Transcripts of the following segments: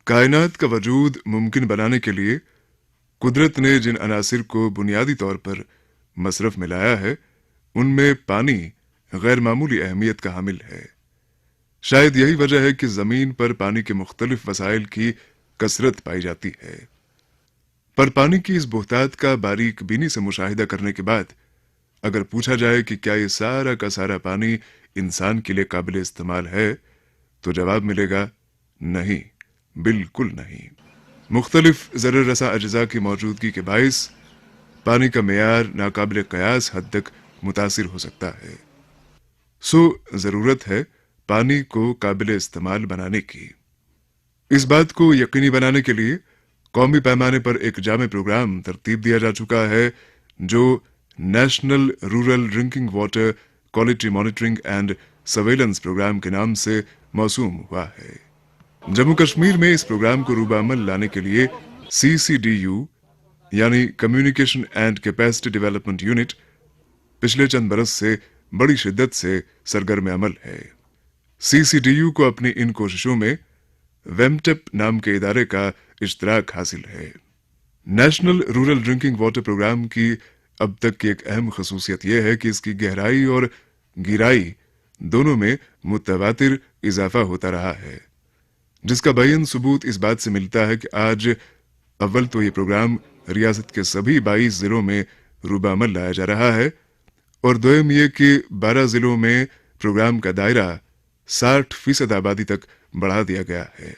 कायनात का वजूद मुमकिन बनाने के लिए कुदरत ने जिन अनासिर को बुनियादी तौर पर मसरफ में लाया है, उनमें पानी गैर मामूली अहमियत का हामिल है। शायद यही वजह है कि जमीन पर पानी के मुख्तलिफ वसाइल की कसरत पाई जाती है। पर पानी की इस बोहतात का बारीक बीनी से मुशाहिदा करने के बाद अगर पूछा जाए कि क्या ये सारा का सारा पानी इंसान के लिए काबिल इस्तेमाल है, तो जवाब मिलेगा नहीं, बिल्कुल नहीं। मुख्तलिफ ज़र रसा अज्जा की मौजूदगी के बाइस पानी का मेयार नाकाबिल कयास हद तक मुतासिर हो सकता है। सो ज़रूरत है पानी को काबिल इस्तेमाल बनाने की। इस बात को यकीनी बनाने के लिए कौमी पैमाने पर एक जामे प्रोग्राम तरतीब दिया जा चुका है, जो national rural drinking water quality monitoring and surveillance programme के नाम से मौसूम हुआ है। जम्मू कश्मीर में इस प्रोग्राम को रूबामल लाने के लिए CCDU यानी communication and capacity development unit पिछले चंद बरस से बड़ी शिद्दत से सरगर्म अमल है। CCDU को अपनी इन कोशिशों में वेमटेप नाम के इदारे का इश्तराक हासिल है। National rural drinking water programme की अब तक की एक अहम खसूसियत यह है कि इसकी गहराई और गिराई दोनों में मुतवातिर इजाफा होता रहा है, जिसका बयान सबूत इस बात से मिलता है कि आज अव्वल तो ये प्रोग्राम रियासत के सभी 22 जिलों में रूबामल लाया जा रहा है, और दोयम ये कि 12 जिलों में प्रोग्राम का दायरा 60% आबादी तक बढ़ा दिया गया है।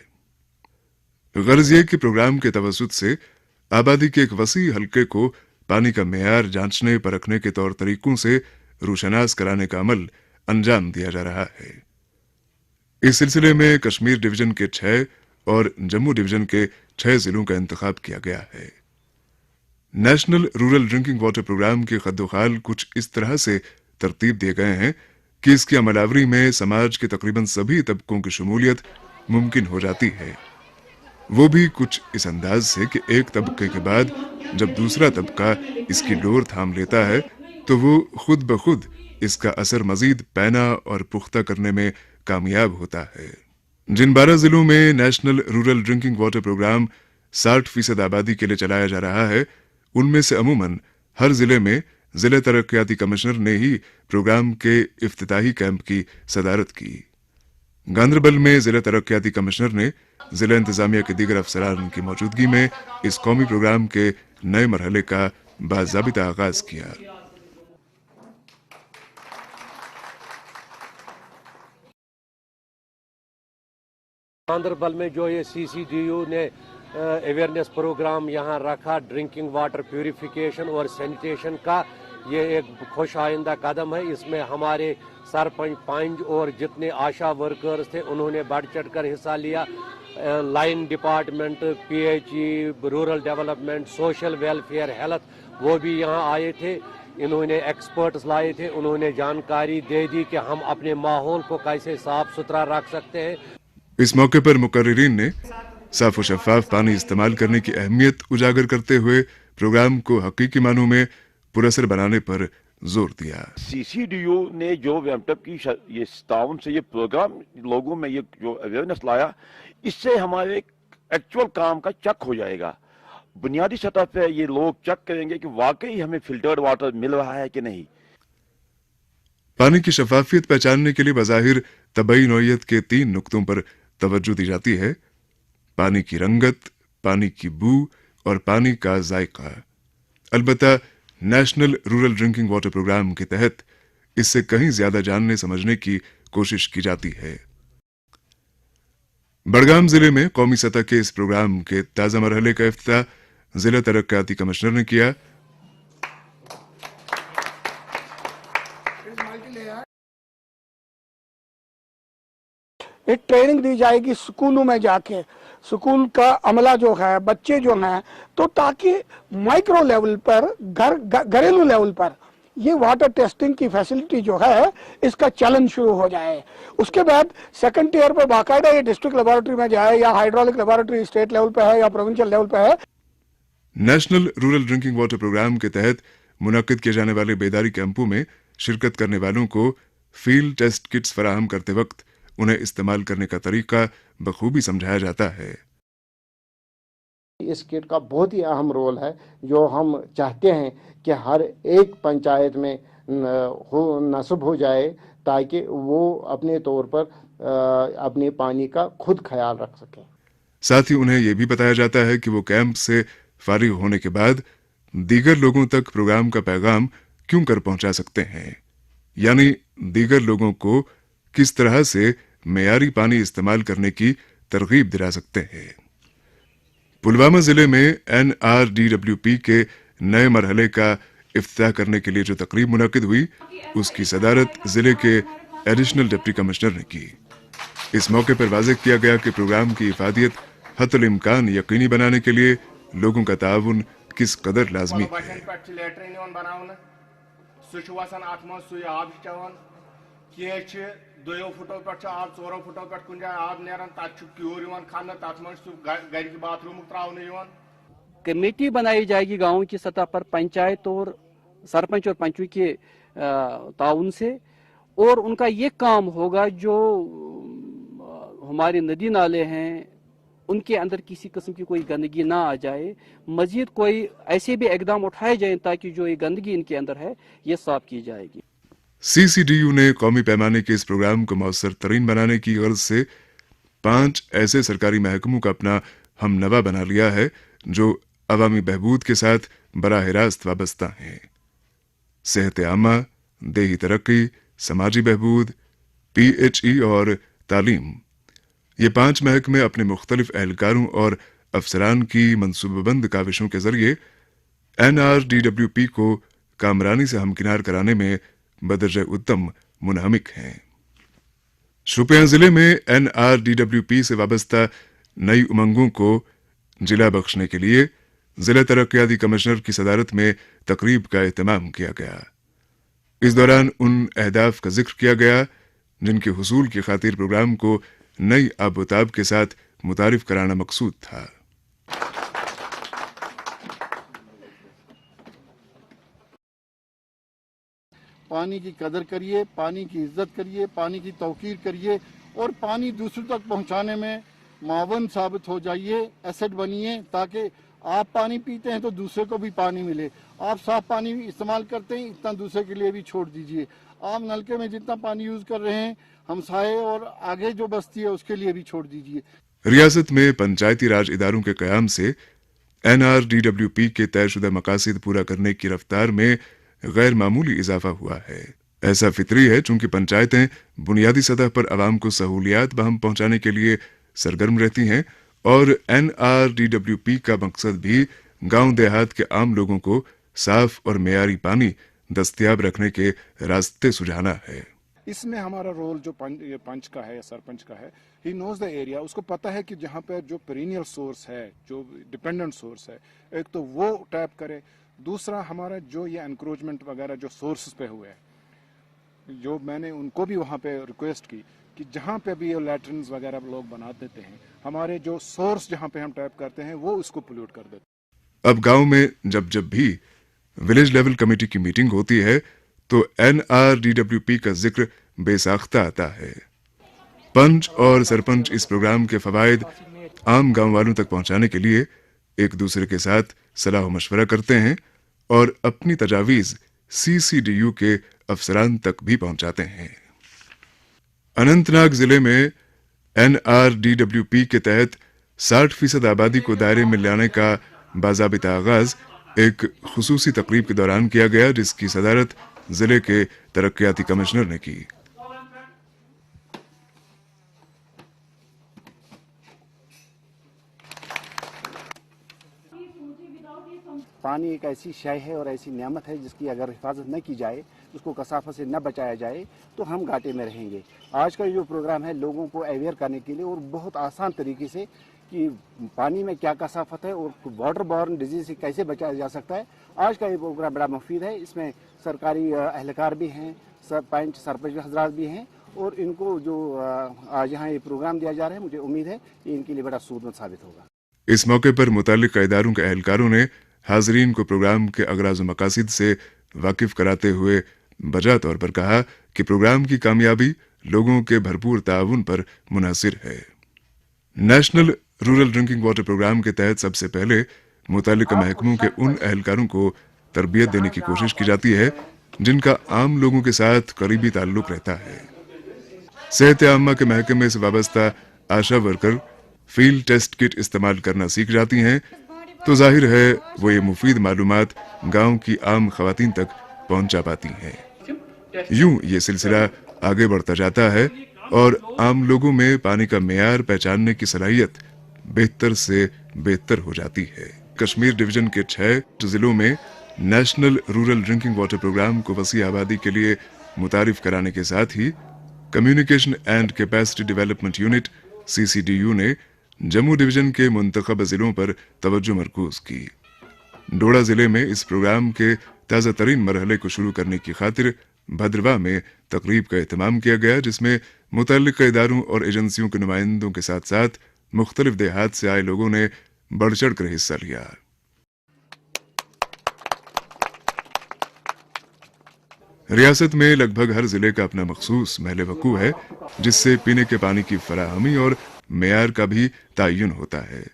गर्ज ये कि प्रोग्राम के तवसुत से आबादी के एक वसी हल्के को पानी का मेयार जांचने परखने के तौर तरीकों से रोशनास कराने का अमल अंजाम दिया जा रहा है। इस सिलसिले में कश्मीर डिवीजन के 6 और जम्मू डिवीजन के 6 जिलों का इंतखाब किया गया है। National rural drinking water programme के खद्दोखाल कुछ इस तरह से तरतीब दिए गए हैं कि इसकी अमलावरी में समाज के तकरीबन सभी तबकों की शमूलियत मुमकिन हो जाती है। वो भी कुछ इस अंदाज से कि एक तबके के बाद जब दूसरा तबका इसकी डोर थाम लेता है, तो वो खुद ब खुद इसका असर मजीद पैना और पुख्ता करने में कामयाब होता है। जिन 12 जिलों में national rural drinking water programme 60% आबादी के लिए चलाया जा रहा है, उनमें से अमूमन हर जिले में जिला तरक्याती कमिश्नर ने ही प्रोग्राम के इफ्तिताही कैंप की सदारत की। गांदरबल में जिला तरक्याती कमिश्नर ने जिला इंतजामिया के दीगर अफसरान की मौजूदगी में इस कौमी प्रोग्राम के नए मरहले का बाज़ाबिता आगाज किया। गांदरबल में जो ये CCDU ने अवेयरनेस प्रोग्राम यहाँ रखा ड्रिंकिंग वाटर प्यूरिफिकेशन और सैनिटेशन का, ये एक खुश आइंदा कदम है। इसमें हमारे सरपंच पंच और जितने आशा वर्कर्स थे उन्होंने बढ़ चढ़ कर हिस्सा लिया। Line department, PHE, rural development, social welfare, health, वो भी यहाँ आए थे। इन्होंने एक्सपर्ट्स लाए थे, उन्होंने जानकारी दे दी कि हम अपने माहौल को कैसे साफ सुथरा रख सकते हैं। इस मौके पर मुकर्रिरीन ने साफ और शफाफ पानी इस्तेमाल करने की अहमियत उजागर करते हुए प्रोग्राम को हकीकी मानों में पुरअसर बनाने पर जोर दिया। CCDU ने जो वेमटेप की ये ताउन से ये प्रोग्राम लोगों में ये जो अवेयरनेस लाया, इससे हमारे एक्चुअल काम का चेक हो जाएगा। बुनियादी सतह पे ये लोग चेक करेंगे कि वाकई हमें फिल्टर्ड वाटर मिल रहा है कि नहीं। पानी की शफाफियत पहचानने के लिए बज़ाहिर तबई नौइयत के 3 नुक्तों पर तवज्जो दी जाती है: पानी की रंगत, पानी की बू और पानी का जायका। अलबत्ता national rural drinking water programme के तहत इससे कहीं ज्यादा जानने समझने की कोशिश की जाती है। बड़गाम जिले में कौमी सतह के इस प्रोग्राम के ताजा मरहले का इफ्तिताह जिला तरक्याती कमिश्नर ने किया। एक ट्रेनिंग दी जाएगी स्कूलों में जाके, स्कूल का अमला जो है, बच्चे जो हैं, तो ताकि माइक्रो लेवल पर, घरेलू लेवल पर ये वाटर टेस्टिंग की फैसिलिटी जो है इसका चलन शुरू हो जाए। उसके बाद सेकंड टियर पर बाकायदा ये डिस्ट्रिक्ट लेबोरेटरी में जाए, या हाइड्रोलिक लेबोरेटरी स्टेट लेवल पे है या प्रोविंशियल लेवल पे है। National rural drinking water programme के तहत मुनक्किद किए जाने वाले बेदारी कैंपों में शिरकत करने वालों को फील्ड टेस्ट किट्स फराहम करते वक्त उन्हें इस्तेमाल करने का तरीका बखूबी समझाया जाता है। इस किट का बहुत ही अहम रोल है, जो हम चाहते हैं कि हर एक पंचायत में नस्ब हो जाए, ताकि वो अपने तौर पर अपने पानी का खुद ख्याल रख सकें। साथ ही उन्हें यह भी बताया जाता है कि वो कैंप से फारिग होने के बाद दीगर लोगों तक प्रोग्राम का पैगाम क्यों कर पहुंचा सकते हैं, यानी दीगर लोगों को किस तरह से मेयारी पानी इस्तेमाल करने की तरगीब दिला सकते हैं। पुलवामा जिले में NRDWP के नए मरहले का इफ्तिताह करने के लिए जो तकरीब मुनक्किद हुई, उसकी सदारत जिले के एडिशनल डिप्टी कमिश्नर ने की। इस मौके पर वाज़ेह किया गया कि प्रोग्राम की इफादियत हतुल इम्कान यकीनी बनाने के लिए लोगों का ताउन किस कदर लाजमी है। दोयो फुटो पे आब 4 फुटो पे कुछ आब नेरान तक प्यूर खान तथ घर की बाथरूम त्रावन। कमेटी बनाई जाएगी गाँव की सतह पर पंचायत और सरपंच और पंचों के ताउन से, और उनका ये काम होगा जो हमारे नदी नाले हैं उनके अंदर किसी किस्म की कोई गंदगी ना आ जाए, मजीद कोई ऐसे भी इकदाम उठाए जाएं ताकि जो ये गंदगी इनके अंदर है ये साफ की जाएगी। CCDU ने कौमी पैमाने के इस प्रोग्राम को मौसर तरीन बनाने की गर्ज से 5 ऐसे सरकारी महकमों का अपना हमनवा बना लिया है जो अवामी बहबूद के साथ बराह रास्त वाबस्ता हैं। सेहत आमा, देही तरक्की, समाजी बहबूद, PHE और तालीम, ये 5 महकमे अपने मुख्तलिफ एहलकारों और अफसरान की मनसूबाबंद काविशों के जरिए NRDWP को कामरानी से हमकिनार कराने में बदरजा उत्तम मुनहमिक हैं। शोपियां जिले में NRDWP से वाबस्ता नई उमंगों को जिला बख्शने के लिए जिला तरक्याती कमिश्नर की सदारत में तकरीब का एहतमाम किया गया। इस दौरान उन अहदाफ का जिक्र किया गया जिनके हुसूल की खातिर प्रोग्राम को नई आबोताब के साथ मुतारिफ कराना मकसूद था। पानी की कदर करिए, पानी की इज्जत करिए, पानी की तौकीर करिए और पानी दूसरों तक पहुंचाने में मावन साबित हो जाइए, एसेट बनिए, ताकि आप पानी पीते हैं तो दूसरे को भी पानी मिले। आप साफ पानी इस्तेमाल करते हैं, इतना दूसरे के लिए भी छोड़ दीजिए। आप नलके में जितना पानी यूज कर रहे हैं, हमसाये और आगे जो बस्ती है उसके लिए भी छोड़ दीजिए। रियासत में पंचायती राज इदारों के कयाम से NRDWP के तयशुदा मकासद पूरा करने की रफ्तार में गैर मामूली इजाफा हुआ है। ऐसा फितरी है चूंकि पंचायतें बुनियादी सतह पर आवाम को सहूलियात बहम पहुंचाने के लिए सरगर्म रहती हैं और NRDWP का मकसद भी गांव देहात के आम लोगों को साफ और मेयारी पानी दस्तयाब रखने के रास्ते सुझाना है। इसमें हमारा रोल जो पंच का है या सरपंच का है, ही नोज द एरिया, उसको पता है कि जहाँ पर जो पेरिनियल सोर्स है, जो डिपेंडेंट सोर्स है, एक तो वो टैप करे, दूसरा हमारा जो ये एनक्रोचमेंट वगैरह जो सोर्स पे हुए हैं, जो मैंने उनको भी वहाँ पे रिक्वेस्ट की कि जहाँ पे भी ये लैट्रिन्स वगैरह लोग बना देते हैं, हमारे जो सोर्स जहाँ पे हम टैप करते हैं वो उसको पोल्यूट कर देते। अब गांव में जब भी विलेज लेवल कमेटी की मीटिंग होती है तो NRDWP का जिक्र बेसाख्ता आता है। पंच और सरपंच इस प्रोग्राम के फवायद आम गांव वालों तक पहुंचाने के लिए एक दूसरे के साथ सलाह मशवरा करते हैं और अपनी तजावीज CCDU के अफसरान तक भी पहुंचाते हैं। अनंतनाग जिले में NRDWP के तहत 60% आबादी को दायरे में लाने का बाज़ाबिता आगाज एक खुसूसी तकरीब के दौरान किया गया, जिसकी सदारत जिले के तरक्याती कमिश्नर ने की। पानी एक ऐसी शय है और ऐसी नेमत है जिसकी अगर हिफाजत न की जाए, उसको कसाफत से न बचाया जाए तो हम घाटे में रहेंगे। आज का जो प्रोग्राम है लोगों को अवेयर करने के लिए और बहुत आसान तरीके से कि पानी में क्या कसाफत है और वाटर बॉर्न डिजीज से कैसे बचाया जा सकता है, आज का ये प्रोग्राम बड़ा मुफीद है। इसमें सरकारी अहलकार भी हैं, पंच सरपंच हजरात भी हैं और इनको जो आज यहाँ ये प्रोग्राम दिया जा रहा है, मुझे उम्मीद है कि इनके लिए बड़ा सूदमंद साबित होगा। इस मौके पर मुतालिक इदारों के एहलकारों ने हाजरीन को प्रोग्राम के अगराज मकासिद से वाकिफ कराते हुए बजा तौर पर कहा कि प्रोग्राम की कामयाबी लोगों के भरपूर ताउन पर मुनहसिर है। National rural drinking water programme के तहत सबसे पहले मुतालिका महकमों के उन एहलकारों को तरबियत देने की कोशिश की जाती है जिनका आम लोगों के साथ करीबी ताल्लुक रहता है। सेहत आम्मा के महकमे से वाबस्ता आशा वर्कर फील्ड टेस्ट किट इस्तेमाल करना सीख जाती हैं, तो जाहिर है वो ये मुफीद मालूमात गांव की आम खवातीन तक पहुंचा पाती हैं। यूं ये सिलसिला आगे बढ़ता जाता है और आम लोगों में पानी का मेयार पहचानने की सलाहियत बेहतर से बेहतर हो जाती है। कश्मीर डिवीजन के 6 जिलों में national rural drinking water programme को वसी आबादी के लिए मुतारिफ कराने के साथ ही communication and capacity development unit CCDU ने जम्मू डिवीजन के मुंतखब जिलों पर तवज्जो मरकूज की। डोडा जिले में इस प्रोग्राम के ताज़ा तरीन मरहले को शुरू करने की खातिर भद्रवाह में तकरीब का एहतमाम किया गया, जिसमें मुतल्लिक़ इदारों और एजेंसियों के नुमाइंदों के साथ साथ मुख्तलिफ देहात से आए लोगों ने बढ़ चढ़ कर हिस्सा लिया। रियासत में लगभग हर जिले का अपना मखसूस महल वकू है, जिससे पीने के पानी की फराहमी और मेयार का भी तयन होता है।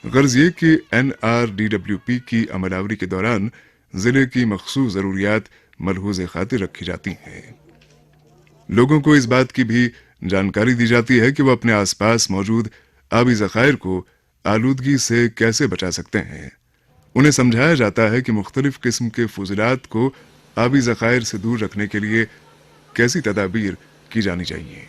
गर्ज ये कि NRDWP की अमलावरी के दौरान जिले की मखसूस जरूरियात मलहूज़ खातिर रखी जाती हैं। लोगों को इस बात की भी जानकारी दी जाती है कि वो अपने आसपास मौजूद आबी ज़खायर को आलूदगी से कैसे बचा सकते हैं। उन्हें समझाया जाता है कि मुख्तलिफ किस्म के फुजलात को आबी ज़खायर से दूर रखने के लिए कैसी तदाबीर की जानी चाहिए।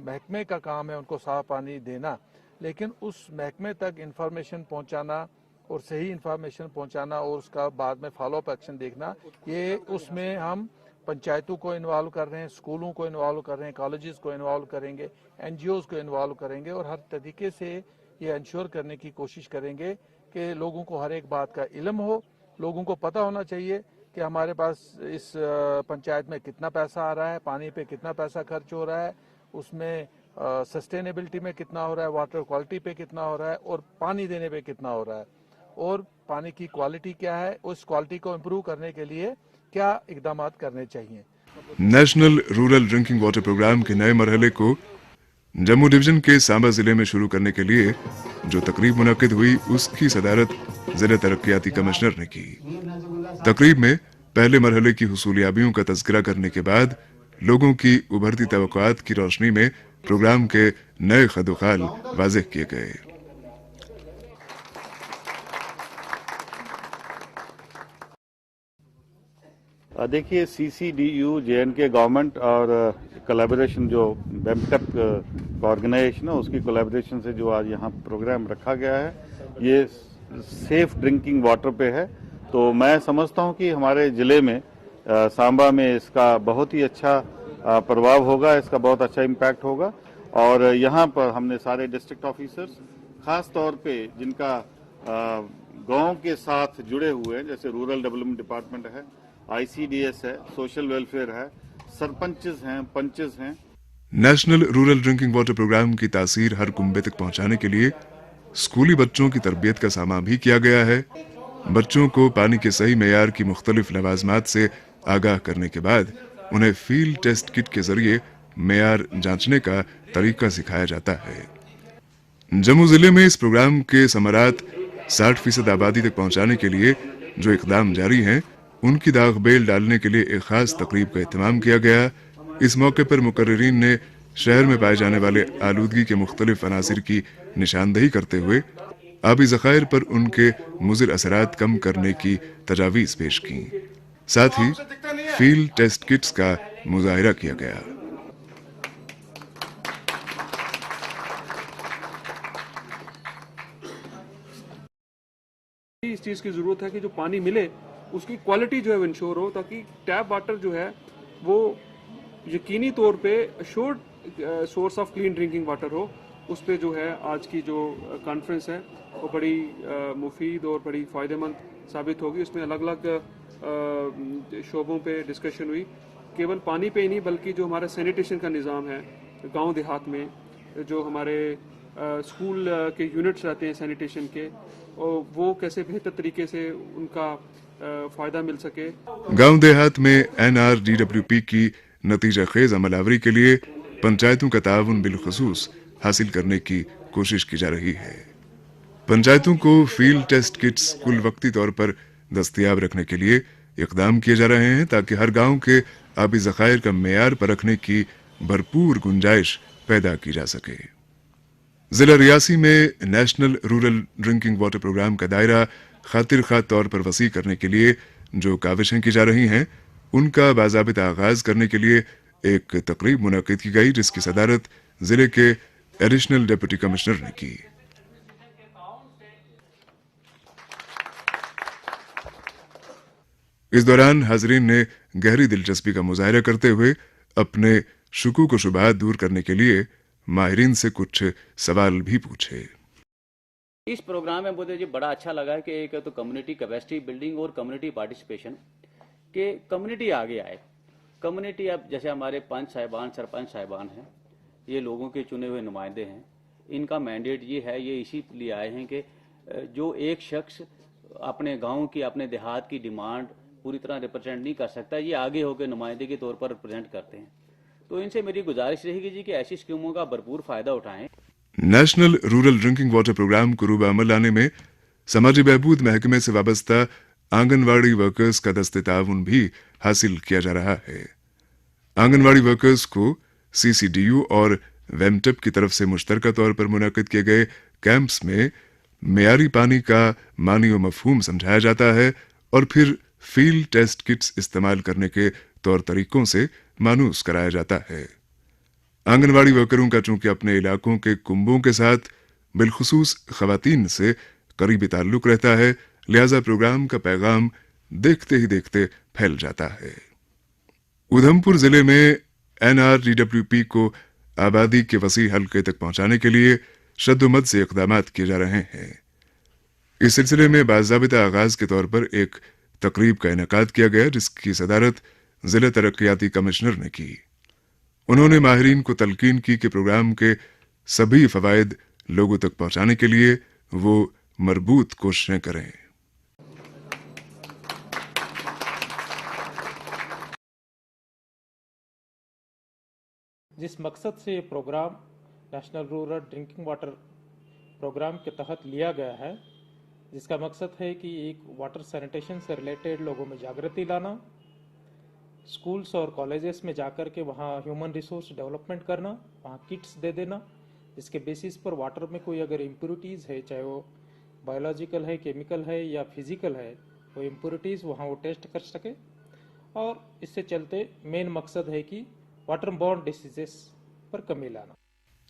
महकमे का काम है उनको साफ पानी देना, लेकिन उस महकमे तक इंफॉर्मेशन पहुंचाना और सही इंफॉर्मेशन पहुंचाना और उसका बाद में फॉलो अप एक्शन देखना, ये उसमें हम पंचायतों को इन्वॉल्व कर रहे हैं, स्कूलों को इन्वॉल्व कर रहे हैं, कॉलेजेस को इन्वॉल्व करेंगे, NGOs को इन्वॉल्व करेंगे और हर तरीके से ये इंश्योर करने की कोशिश करेंगे कि लोगों को हर एक बात का इल्म हो। लोगों को पता होना चाहिए कि हमारे पास इस पंचायत में कितना पैसा आ रहा है, पानी पे कितना पैसा खर्च हो रहा है, उसमें सस्टेनेबिलिटी में कितना हो रहा है, वाटर क्वालिटी पे कितना हो रहा है और पानी देने पे कितना हो रहा है और पानी की क्वालिटी क्या है, उस क्वालिटी को इम्प्रूव करने के लिए क्या इकदाम करने चाहिए। National rural drinking water programme के नए मरहले को जम्मू डिवीजन के सांबा जिले में शुरू करने के लिए जो तकरीब मुनक्किद हुई, उसकी सदारत जिला तरक्याती कमिश्नर ने की। तकरीब में पहले मरहले की हुसूलियाबियों का तज़किरा करने के बाद लोगों की उभरती तवक्कुआत की रोशनी में प्रोग्राम के नए खदोखाल वाज़ेह किए गए। देखिए, CCDU JNK गवर्नमेंट और कोलैबोरेशन जो बेमटेप का ऑर्गेनाइजेशन है, उसकी कोलैबोरेशन से जो आज यहाँ प्रोग्राम रखा गया है, ये सेफ ड्रिंकिंग वाटर पे है। तो मैं समझता हूँ कि हमारे ज़िले में सांबा में इसका बहुत ही अच्छा प्रभाव होगा, इसका बहुत अच्छा इम्पैक्ट होगा। और यहाँ पर हमने सारे डिस्ट्रिक्ट ऑफिसर्स ख़ास तौर पे जिनका गांव के साथ जुड़े हुए हैं, जैसे रूरल डेवलपमेंट डिपार्टमेंट है, ICDS है, सोशल वेलफेयर है, सरपंचेस हैं, पंचेस हैं। National rural drinking water programme की तासीर हर कुंबे तक पहुंचाने के लिए स्कूली बच्चों की तरबियत का सामा भी किया गया है। बच्चों को पानी के सही मेयार की मुख्तलिफ लवाजमात से आगाह करने के बाद उन्हें फील्ड टेस्ट किट के जरिए मेयार जांचने का तरीका सिखाया जाता है। जम्मू जिले में इस प्रोग्राम के समरात 60% आबादी तक पहुंचाने के लिए जो इकदाम जारी हैं, उनकी दागबेल डालने के लिए एक खास तकरीब का एहतमाम किया गया। इस मौके पर मुकर्रिरीन ने शहर में पाए जाने वाले आलूदगी के मुख्तलिफ अनासिर की निशानदही करते हुए आबी ज़खायर पर उनके मुज़िर असरात कम करने की तजावीज़ पेश की। साथ ही फील्ड टेस्ट किट्स का मुजाहिरा किया गया। इस चीज़ की ज़रूरत है कि जो पानी मिले उसकी क्वालिटी जो है वो इंश्योर हो, ताकि टैप वाटर जो है वो यकीनी तौर पे assured source of clean drinking water हो। उस पे जो है आज की जो कॉन्फ्रेंस है वो बड़ी मुफीद और बड़ी फ़ायदेमंद साबित होगी। उसमें अलग अलग शोबों पे डिस्कशन हुई, केवल पानी पे ही नहीं बल्कि जो हमारा सैनिटेशन का निज़ाम है गांव देहात में, जो हमारे स्कूल के यूनिट्स रहते हैं सैनिटेशन के, और वो कैसे बेहतर तरीके से उनका फ़ायदा मिल सके। गांव देहात में NRDWP की नतीजा खेज अमलावरी के लिए पंचायतों का ताउन बिलखसूस हासिल करने की कोशिश की जा रही है। पंचायतों को फील्ड टेस्ट किट्स कुल वक्ती तौर पर दस्तयाब रखने के लिए इकदाम किए जा रहे हैं ताकि हर गांव के आबी ज़खायर का मेयार परखने की भरपूर गुंजाइश पैदा की जा सके। जिला रियासी में national rural drinking water programme का दायरा खातिर खा तौर पर वसी करने के लिए जो काविशें की जा रही हैं उनका बाज़ाबिता आगाज करने के लिए एक तकरीब मुनक्किद की गई, जिसकी सदारत जिले के एडिशनल डिप्टी कमिश्नर ने की। इस दौरान हाजरीन ने गहरी दिलचस्पी का मुजाहरा करते हुए अपने शुकूक व शुबहात दूर करने के लिए माहिरीन से कुछ सवाल भी पूछे। इस प्रोग्राम में मुझे बड़ा अच्छा लगा है कि एक तो कम्युनिटी कैपेसिटी बिल्डिंग और कम्युनिटी पार्टिसिपेशन के कम्युनिटी आगे आए। कम्युनिटी अब जैसे हमारे पंच साहिबान सरपंच साहिबान हैं, ये लोगों के चुने हुए नुमाइंदे हैं। इनका मैंडेट ये है, ये इसीलिए आए हैं कि जो एक शख्स अपने गांव की अपने देहात की डिमांड पूरी तरह रिप्रेजेंट नहीं कर सकता, ये आगे होकर नुमाइंदे के तौर पर रिप्रेजेंट करते हैं। तो इनसे मेरी गुजारिश रहेगी जी कि ऐसी स्कीमों का भरपूर फायदा उठाएं। National rural drinking water programme को रूबा अमल लाने में समाजी बहबूद महकमे से वाबस्ता आंगनवाड़ी वर्कर्स का दस्ते ताउन भी हासिल किया जा रहा है। आंगनवाड़ी वर्कर्स को CCDU और वेमटेप की तरफ से मुश्तरका तौर पर मुनक्किद किए गए कैंप्स में मेयारी पानी का मानी व मफहूम समझाया जाता है और फिर फील्ड टेस्ट किट्स इस्तेमाल करने के तौर तरीकों से मानूस कराया जाता है। आंगनवाड़ी वर्करों का चूंकि अपने इलाकों के कुंबों के साथ बिलखुसूस खवातीन से करीबी ताल्लुक रहता है, लिहाजा प्रोग्राम का पैगाम देखते ही देखते फैल जाता है। उधमपुर जिले में NRDWP को आबादी के वसी हल्के तक पहुंचाने के लिए शद्दुमद से इक़दामात किए जा रहे हैं। इस सिलसिले में बाज़ाबिता आगाज के तौर पर एक तकरीब का इनेकाद किया गया, जिसकी सदारत जिला तरक्याती कमिश्नर ने की। उन्होंने माहिरीन को तलकीन की कि प्रोग्राम के सभी फवायद लोगों तक पहुंचाने के लिए वो मरबूत कोशिशें करें। जिस मकसद से ये programme national rural drinking water programme के तहत लिया गया है, जिसका मकसद है कि एक वाटर सैनिटेशन से रिलेटेड लोगों में जागृति लाना, स्कूल्स और कॉलेजेस में जाकर के वहाँ ह्यूमन रिसोर्स डेवलपमेंट करना, वहाँ किट्स दे देना, जिसके बेसिस पर वाटर में कोई अगर इम्प्योरिटीज़ है, चाहे वो बायोलॉजिकल है, केमिकल है या फिजिकल है, वो इम्प्योरिटीज़ वहाँ वो टेस्ट कर सके। और इससे चलते मेन मकसद है कि वाटर बॉर्न डिसीजेस पर कमी लाना।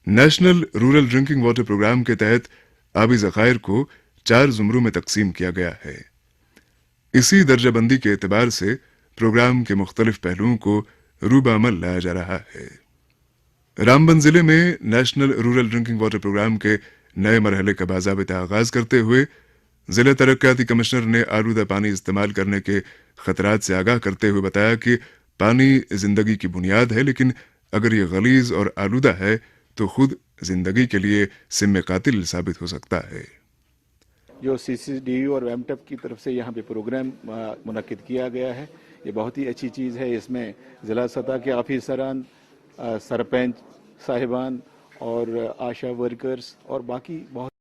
National rural drinking water programme के तहत आबी ज़खायर को 4 ज़ुमरों में तकसीम किया गया है। इसी दर्जाबंदी के एतबार से प्रोग्राम के मुख्तलिफ पहलुओं को रूबा अमल लाया जा रहा है। रामबन जिले में national rural drinking water programme के नए मरहले का बाज़ाबिता आगाज करते हुए जिला तरक्याती कमिश्नर ने आलूदा पानी इस्तेमाल करने के खतरात से आगाह करते हुए बताया कि पानी जिंदगी की बुनियाद है, लेकिन अगर ये गलीज और आलूदा है तो खुद जिंदगी के लिए सिम कातिल साबित हो सकता है। जो CCDU और वेमटेप की तरफ से यहाँ पे प्रोग्राम मुनक्किद किया गया है, ये बहुत ही अच्छी चीज़ है। इसमें ज़िला सतह के ऑफिसरान, सरपंच साहिबान और आशा वर्कर्स और बाकी बहुत